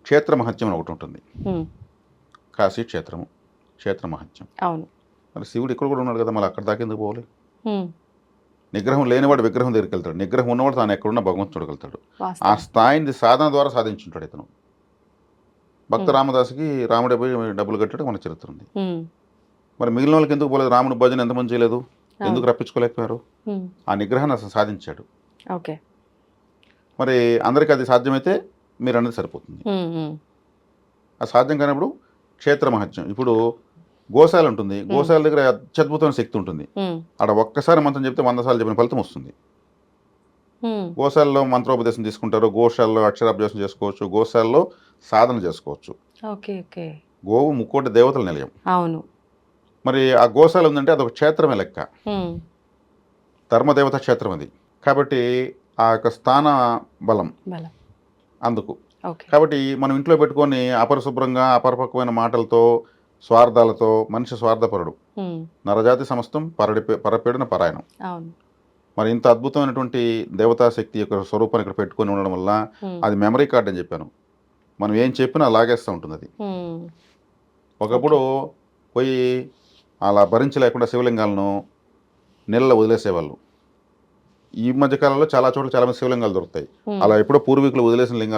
క్షేత్ర మహత్యం అని ఒకటి ఉంటుంది. ఉమ్, కాశీ క్షేత్రము, క్షేత్ర మహత్యం. అవును. మరి శివుడు ఇక్కడ కూడా ఉన్నాడు కదా, మళ్ళీ అక్కడ దాకా ఎందుకు పోవాలి? ఉమ్, నిగ్రహం లేనివాడు విగ్రహం దగ్గరికి వెళ్తాడు, నిగ్రహం ఉన్నవాడు తాను ఎక్కడున్నా భగవంతుడు చూడగలుగుతాడు. ఆ వాస్తవం. స్థాయిని సాధన ద్వారా సాధించుంటాడు ఇతను. భక్త ఉమ్, రామదాసుకి రాముడే పోయి డబ్బులు కట్టాడు మన చరిత్ర ఉంది. ఉమ్, మరి మిగిలిన వాళ్ళకి ఎందుకు పోలేదు? రాముడు భజన ఎంతమంది చేయలేదు? ఎందుకు అవును. రప్పించుకోలేకపోయారు? ఉమ్, ఆ నిగ్రహాన్ని అసలు సాధించాడు. ఓకే. మరి అందరికీ అది సాధ్యమైతే మీరు అన్నది సరిపోతుంది. ఉమ్, ఉమ్, ఆ సాధ్యం కానప్పుడు క్షేత్ర మహత్యం. ఇప్పుడు గోశాల ఉంటుంది, గోశాల దగ్గర అత్యద్భుతమైన శక్తి ఉంటుంది. ఉమ్, ఆడ ఒక్కసారి మంత్రం చెప్తే 100 సార్లు చెప్పిన ఫలితం వస్తుంది. ఉమ్, గోశాలలో మంత్రోపదేశం తీసుకుంటారు, గోశాలలో అక్షరాభ్యాసం చేసుకోవచ్చు, గోశాలలో సాధన చేసుకోవచ్చు. ఓకే. ఓకే. గోవు ముక్కోటి దేవతల నిలయం. అవును. మరి ఆ గోశాల ఉందంటే అదొక క్షేత్రమే లెక్క, ఉమ్, ధర్మదేవత క్షేత్రం అది. కాబట్టి ఆ యొక్క స్థాన బలం బలం. అందుకు. ఓకే. కాబట్టి మనం ఇంట్లో పెట్టుకొని అపరిశుభ్రంగా అపరిపక్వమైన మాటలతో స్వార్థాలతో, మనిషి స్వార్థపరుడు, ఉమ్, నరజాతి సమస్తం పరపీడన పరాయణం. అవును. మరి ఇంత అద్భుతమైనటువంటి దేవతా శక్తి యొక్క స్వరూపాన్ని ఇక్కడ పెట్టుకొని ఉండడం వల్ల ఉమ్, అది మెమరీ కార్డ్ అని చెప్పాను. మనం ఏం చెప్పినా లాగేస్తూ ఉంటుంది అది. ఉమ్, ఒకప్పుడు పోయి అలా భరించలేకుండా శివలింగాలను నీళ్ళలో వదిలేసేవాళ్ళు. ఈ మధ్య కాలంలో చాలా చోట్ల చాలా మంది శివలింగాలు దొరుకుతాయి. ఉమ్. అలా ఎప్పుడో పూర్వీకులు వదిలేసిన లింగాలు